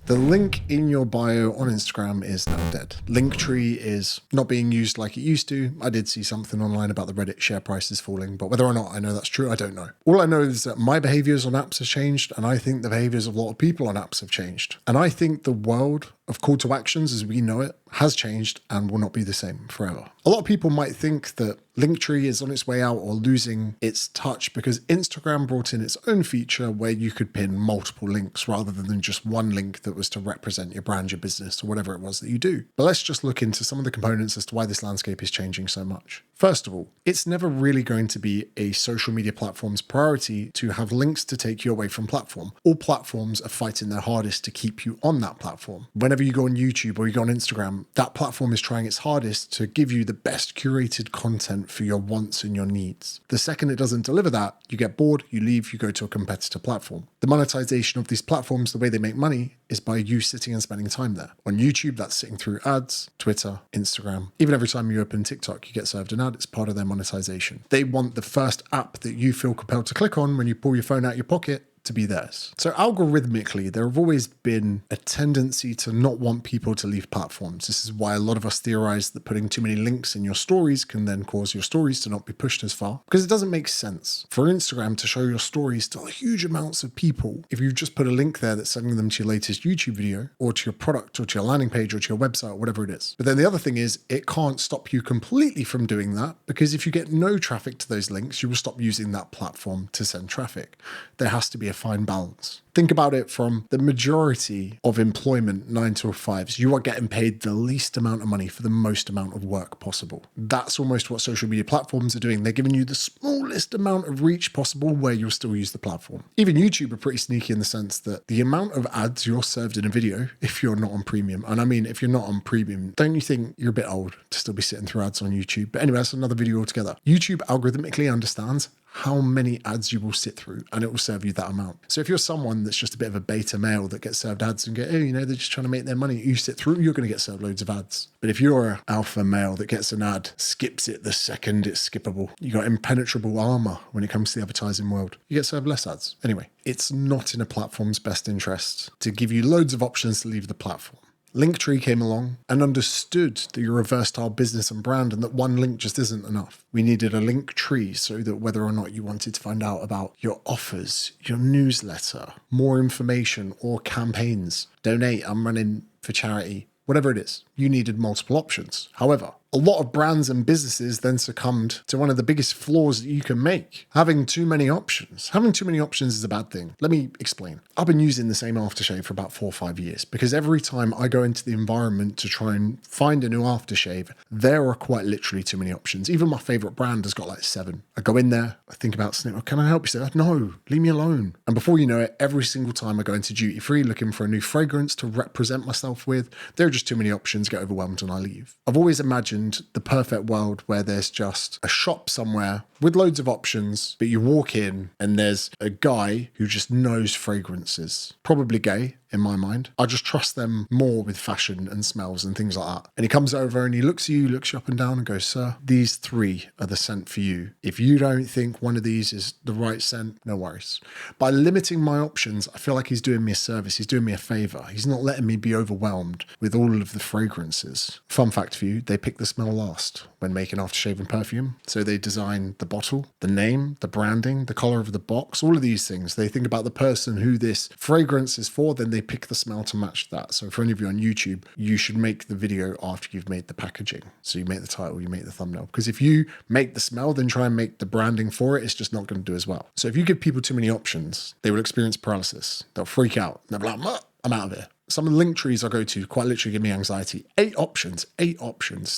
The link in your bio on Instagram is now dead. Linktree is not being used like it used to. I did see something online about the Reddit share prices falling, but whether or not I know that's true, I don't know. All I know is that my behaviors on apps have changed, and I think the behaviors of a lot of people on apps have changed. And I think the world of call to actions as we know it has changed and will not be the same forever. A lot of people might think that Linktree is on its way out or losing its touch because Instagram brought in its own feature where you could pin multiple links rather than just one link that was to represent your brand, your business, or whatever it was that you do. But let's just look into some of the components as to why this landscape is changing so much. First of all, it's never really going to be a social media platform's priority to have links to take you away from platform. All platforms are fighting their hardest to keep you on that platform. Whenever you go on YouTube or you go on Instagram, that platform is trying its hardest to give you the best curated content for your wants and your needs. The second it doesn't deliver that, you get bored, you leave, you go to a competitor platform. The monetization of these platforms, the way they make money, is by you sitting and spending time there. On YouTube, that's sitting through ads, Twitter, Instagram. Even every time you open TikTok, you get served an ad. It's part of their monetization. They want the first app that you feel compelled to click on when you pull your phone out your pocket to be theirs. So algorithmically, there have always been a tendency to not want people to leave platforms. This is why a lot of us theorize that putting too many links in your stories can then cause your stories to not be pushed as far, because it doesn't make sense for Instagram to show your stories to huge amounts of people if you've just put a link there that's sending them to your latest YouTube video or to your product or to your landing page or to your website or whatever it is. But then the other thing is it can't stop you completely from doing that, because if you get no traffic to those links, you will stop using that platform to send traffic. There has to be a fine balance. Think about it from the majority of employment 9 to 5s. You are getting paid the least amount of money for the most amount of work possible. That's almost what social media platforms are doing. They're giving you the smallest amount of reach possible where you'll still use the platform. Even YouTube are pretty sneaky in the sense that the amount of ads you're served in a video, if you're not on premium, and I mean, if you're not on premium, don't you think you're a bit old to still be sitting through ads on YouTube? But anyway, that's another video altogether. YouTube algorithmically understands how many ads you will sit through, and it will serve you that amount. So if you're someone that's just a bit of a beta male that gets served ads and go, oh, they're just trying to make their money, you sit through, you're going to get served loads of ads. But if you're an alpha male that gets an ad, skips it the second it's skippable, you got impenetrable armor when it comes to the advertising world, you get served less ads. Anyway, it's not in a platform's best interest to give you loads of options to leave the platform. Linktree came along and understood that you're a versatile business and brand and that one link just isn't enough. We needed a link tree so that whether or not you wanted to find out about your offers, your newsletter, more information or campaigns, donate, I'm running for charity, whatever it is, you needed multiple options. However, a lot of brands and businesses then succumbed to one of the biggest flaws that you can make, having too many options. Having too many options is a bad thing. Let me explain. I've been using the same aftershave for about 4 or 5 years because every time I go into the environment to try and find a new aftershave, there are quite literally too many options. Even my favorite brand has got like 7. I go in there, I think about snip. Can I help you, sir? No, leave me alone. And before you know it, every single time I go into duty free looking for a new fragrance to represent myself with, there are just too many options, get overwhelmed and I leave. I've always imagined the perfect world where there's just a shop somewhere with loads of options, but you walk in and there's a guy who just knows fragrances, probably gay in my mind. I just trust them more with fashion and smells and things like that. And he comes over and he looks at you, looks you up and down and goes, sir, these 3 are the scent for you. If you don't think one of these is the right scent, no worries. By limiting my options, I feel like he's doing me a service. He's doing me a favor. He's not letting me be overwhelmed with all of the fragrances. Fun fact for you, they pick the smell last when making aftershave and perfume. So they design the bottle, the name, the branding, the color of the box, all of these things. They think about the person who this fragrance is for, then they pick the smell to match that. So for any of you on YouTube, you should make the video after you've made the packaging. So you make the title, you make the thumbnail. Because if you make the smell, then try and make the branding for it, it's just not going to do as well. So if you give people too many options, they will experience paralysis. They'll freak out. They'll be like, I'm out of here. Some of the link trees I go to quite literally give me anxiety. 8 options,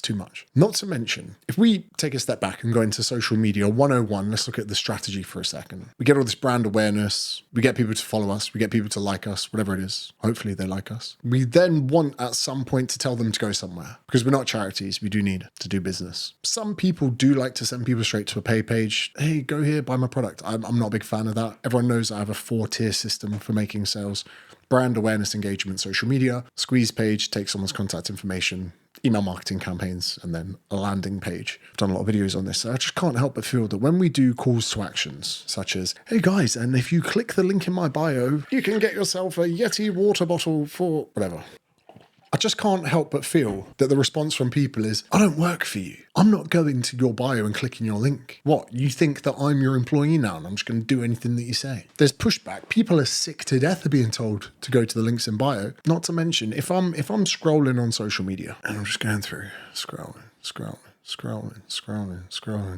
too much. Not to mention, if we take a step back and go into social media 101, let's look at the strategy for a second. We get all this brand awareness, we get people to follow us, we get people to like us, whatever it is. Hopefully they like us. We then want at some point to tell them to go somewhere because we're not charities. We do need to do business. Some people do like to send people straight to a pay page. Hey, go here, buy my product. I'm not a big fan of that. Everyone knows I have a 4-tier system for making sales. Brand awareness, engagement, social media, squeeze page, take someone's contact information, email marketing campaigns and then a landing page. I've done a lot of videos on this, so I just can't help but feel that when we do calls to actions, such as, hey guys, and if you click the link in my bio, you can get yourself a Yeti water bottle for whatever. I just can't help but feel that the response from people is, I don't work for you. I'm not going to your bio and clicking your link. What, you think that I'm your employee now and I'm just going to do anything that you say? There's pushback. People are sick to death of being told to go to the links in bio. Not to mention, if I'm scrolling on social media and I'm just going through, scrolling.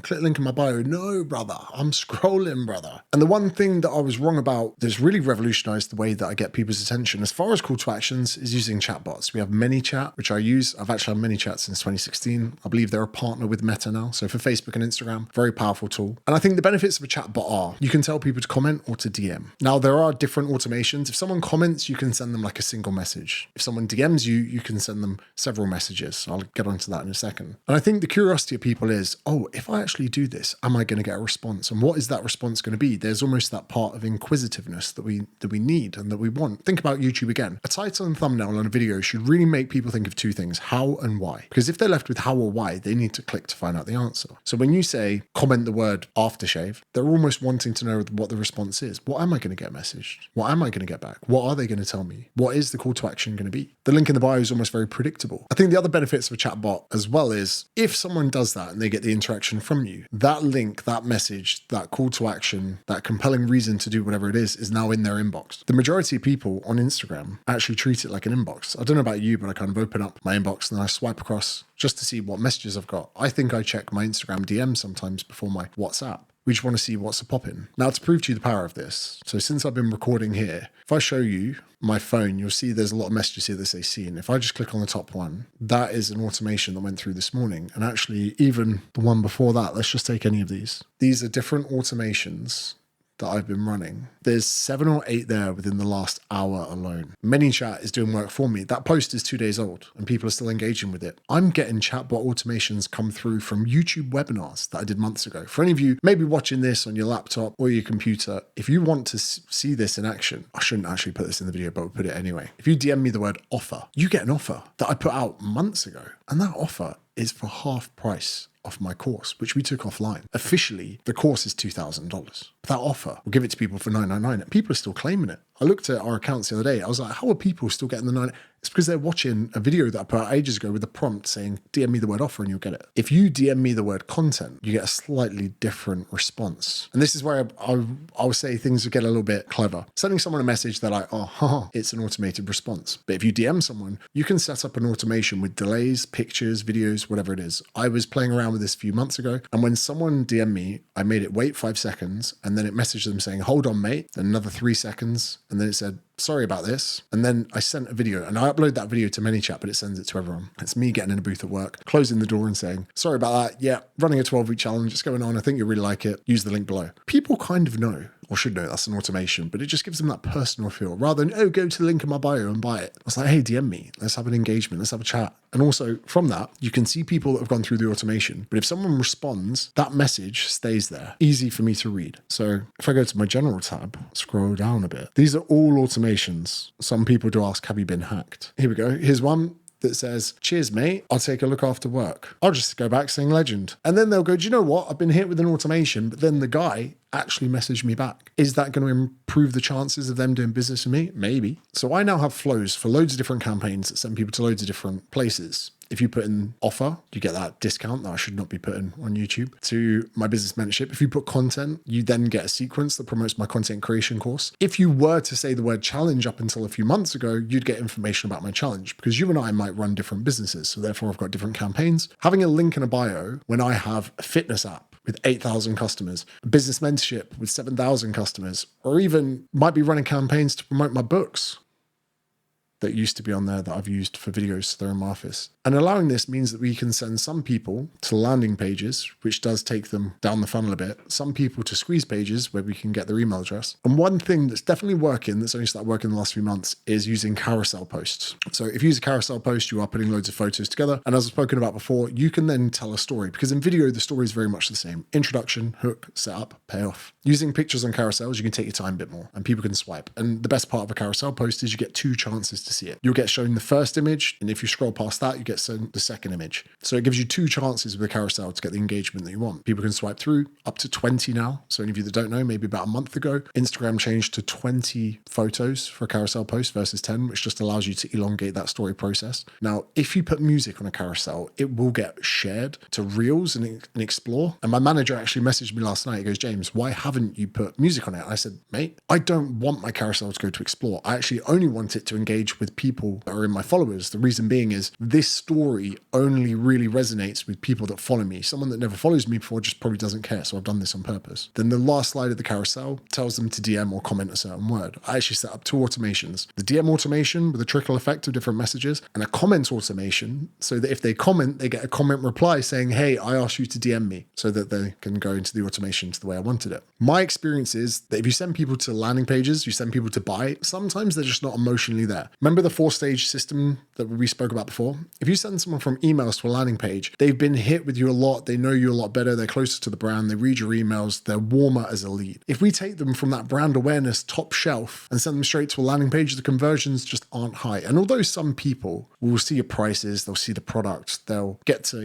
Click link in my bio. No, brother, I'm scrolling, brother. And the one thing that I was wrong about that's really revolutionized the way that I get people's attention as far as call to actions is using chatbots. We have ManyChat, which I use. I've actually had ManyChat since 2016. I believe they're a partner with Meta now. So for Facebook and Instagram, very powerful tool. And I think the benefits of a chatbot are you can tell people to comment or to DM. Now, there are different automations. If someone comments, you can send them like a single message. If someone DMs you, you can send them several messages. I'll get onto that in a second. And I think the curiosity of people is, oh, if I actually do this, am I going to get a response? And what is that response going to be? There's almost that part of inquisitiveness that we need and that we want. Think about YouTube again. A title and thumbnail on a video should really make people think of two things, how and why. Because if they're left with how or why, they need to click to find out the answer. So when you say, comment the word aftershave, they're almost wanting to know what the response is. What am I going to get messaged? What am I going to get back? What are they going to tell me? What is the call to action going to be? The link in the bio is almost very predictable. I think the other benefits of a chatbot as well is if someone does that and they get the interaction from you, that link, that message, that call to action, that compelling reason to do whatever it is now in their inbox. The majority of people on Instagram actually treat it like an inbox. I don't know about you, but I kind of open up my inbox and then I swipe across just to see what messages I've got. I think I check my Instagram DM sometimes before my WhatsApp. We just want to see what's a poppin'. Now, to prove to you the power of this, so since I've been recording here, if I show you my phone, you'll see there's a lot of messages here that say seen. If I just click on the top one, that is an automation that went through this morning. And actually, even the one before that, let's just take any of these. These are different automations that I've been running. There's 7 or 8 there within the last hour alone. ManyChat is doing work for me. That post is 2 days old and people are still engaging with it. I'm getting chatbot automations come through from YouTube webinars that I did months ago. For any of you maybe watching this on your laptop or your computer, if you want to see this in action, I shouldn't actually put this in the video, but we'll put it anyway. If you DM me the word offer, you get an offer that I put out months ago. And that offer is for half price off my course, which we took offline. Officially, the course is $2,000. That offer, we'll give it to people for $999, and people are still claiming it. I looked at our accounts the other day. I was like, how are people still getting the $9? It's because they're watching a video that I put out ages ago with a prompt saying, DM me the word offer and you'll get it. If you DM me the word content, you get a slightly different response. And this is where I'll say things get a little bit clever. Sending someone a message, they're like, oh, it's an automated response. But if you DM someone, you can set up an automation with delays, pictures, videos, whatever it is. I was playing around with this a few months ago. And when someone DM'd me, I made it wait 5 seconds and then it messaged them saying, hold on, mate. Then another 3 seconds. And then it said, sorry about this. And then I sent a video and I upload that video to ManyChat, but it sends it to everyone. It's me getting in a booth at work, closing the door and saying, sorry about that. Yeah, running a 12-week challenge. It's going on. I think you'll really like it. Use the link below. People kind of know or should know that's an automation, but it just gives them that personal feel rather than, oh, go to the link in my bio and buy it. I was like, hey, DM me. Let's have an engagement. Let's have a chat. And also from that, you can see people that have gone through the automation. But if someone responds, that message stays there. Easy for me to read. So if I go to my general tab, scroll down a bit, these are all automations. Some people do ask, have you been hacked? Here we go. Here's one that says, cheers, mate. I'll take a look after work. I'll just go back saying legend. And then they'll go, do you know what? I've been hit with an automation, but then the guy actually messaged me back. Is that going to improve the chances of them doing business with me? Maybe. So I now have flows for loads of different campaigns that send people to loads of different places. If you put in offer, you get that discount that I should not be putting on YouTube. To my business mentorship, if you put content, you then get a sequence that promotes my content creation course. If you were to say the word challenge up until a few months ago, you'd get information about my challenge because you and I might run different businesses. So therefore I've got different campaigns. Having a link in a bio when I have a fitness app with 8,000 customers, a business mentorship with 7,000 customers, or even might be running campaigns to promote my books that used to be on there that I've used for videos so they're in my office. And allowing this means that we can send some people to landing pages, which does take them down the funnel a bit, some people to squeeze pages where we can get their email address. And one thing that's definitely working, that's only started working in the last few months, is using carousel posts. So if you use a carousel post, you are putting loads of photos together. And as I've spoken about before, you can then tell a story because in video, the story is very much the same. Introduction, hook, setup, payoff. Using pictures on carousels, you can take your time a bit more and people can swipe. And the best part of a carousel post is you get 2 chances to see it. You'll get shown the first image, and if you scroll past that, you get shown the second image. So it gives you 2 chances with a carousel to get the engagement that you want. People can swipe through up to 20 now. So any of you that don't know, maybe about a month ago, Instagram changed to 20 photos for a carousel post versus 10, which just allows you to elongate that story process. Now, if you put music on a carousel, it will get shared to Reels and Explore. And my manager actually messaged me last night. He goes, James, why haven't you put music on it? I said, mate, I don't want my carousel to go to Explore. I actually only want it to engage with people that are in my followers. The reason being is this story only really resonates with people that follow me. Someone that never follows me before just probably doesn't care. So I've done this on purpose. Then the last slide of the carousel tells them to DM or comment a certain word. I actually set up 2 automations. The DM automation with a trickle effect of different messages, and a comment automation so that if they comment, they get a comment reply saying, hey, I asked you to DM me, so that they can go into the automation to the way I wanted it. My experience is that if you send people to landing pages, you send people to buy, sometimes they're just not emotionally there. Remember the 4-stage system that we spoke about before? If you send someone from emails to a landing page, they've been hit with you a lot, they know you a lot better, they're closer to the brand, they read your emails, they're warmer as a lead. If we take them from that brand awareness top shelf and send them straight to a landing page, the conversions just aren't high. And although some people will see your prices, they'll see the product, they'll get to,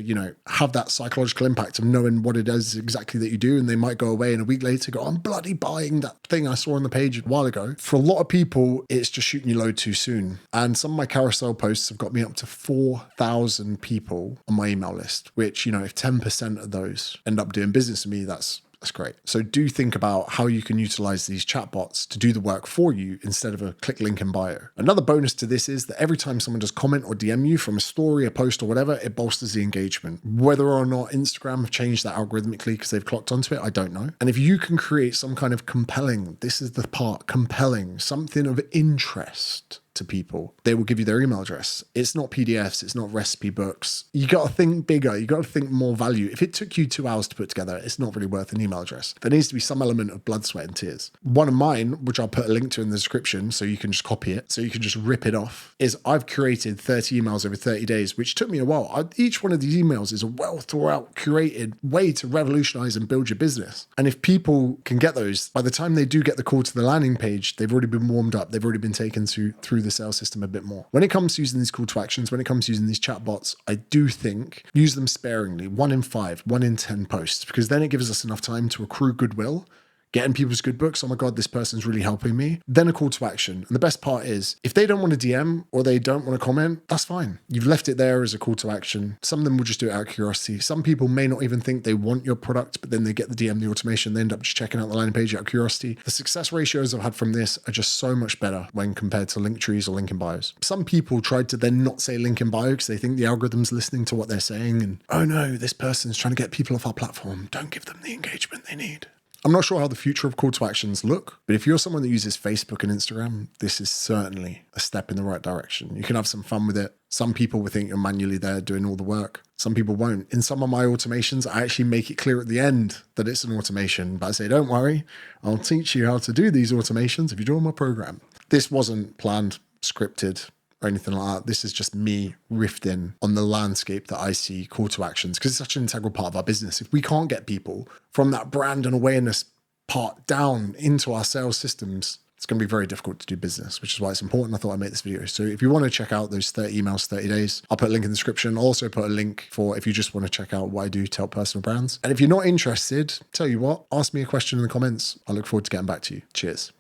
have that psychological impact of knowing what it is exactly that you do, and they might go away and a week later go, I'm bloody buying that thing I saw on the page a while ago. For a lot of people, it's just shooting you low too soon. And some of my carousel posts have got me up to 4,000 people on my email list, which, if 10% of those end up doing business with me, that's great. So do think about how you can utilize these chatbots to do the work for you instead of a click link in bio. Another bonus to this is that every time someone does comment or DM you from a story, a post or whatever, it bolsters the engagement. Whether or not Instagram have changed that algorithmically because they've clocked onto it, I don't know. And if you can create some kind of compelling, this is the part, compelling, something of interest to people, they will give you their email address. It's not PDFs, it's not recipe books. You got to think bigger, you got to think more value. If it took you 2 hours to put together, it's not really worth an email address. There needs to be some element of blood, sweat, and tears. One of mine, which I'll put a link to in the description so you can just copy it, so you can just rip it off, is I've created 30 emails over 30 days, which took me a while. Each one of these emails is a well thought out, curated way to revolutionize and build your business. And if people can get those, by the time they do get the call to the landing page, they've already been warmed up, they've already been taken through the sales system a bit more. When it comes to using these call to actions, when it comes to using these chatbots, I do think use them sparingly, 1 in 5, 1 in 10 posts, because then it gives us enough time to accrue goodwill, get in people's good books. Oh my God, this person's really helping me. Then a call to action. And the best part is if they don't want to DM or they don't want to comment, that's fine. You've left it there as a call to action. Some of them will just do it out of curiosity. Some people may not even think they want your product, but then they get the DM, the automation, they end up just checking out the landing page out of curiosity. The success ratios I've had from this are just so much better when compared to link trees or link in bios. Some people tried to then not say link in bio because they think the algorithm's listening to what they're saying and, oh no, this person's trying to get people off our platform. Don't give them the engagement they need. I'm not sure how the future of call to actions look, but if you're someone that uses Facebook and Instagram, this is certainly a step in the right direction. You can have some fun with it. Some people will think you're manually there doing all the work. Some people won't. In some of my automations, I actually make it clear at the end that it's an automation, but I say, don't worry, I'll teach you how to do these automations if you join my program. This wasn't planned, scripted, or anything like that. This is just me riffing on the landscape that I see call to actions because it's such an integral part of our business. If we can't get people from that brand and awareness part down into our sales systems, it's going to be very difficult to do business, which is why it's important. I thought I'd make this video. So if you want to check out those 30 emails, 30 days, I'll put a link in the description. I'll also put a link for if you just want to check out what I do to help personal brands. And if you're not interested, tell you what, ask me a question in the comments. I look forward to getting back to you. Cheers.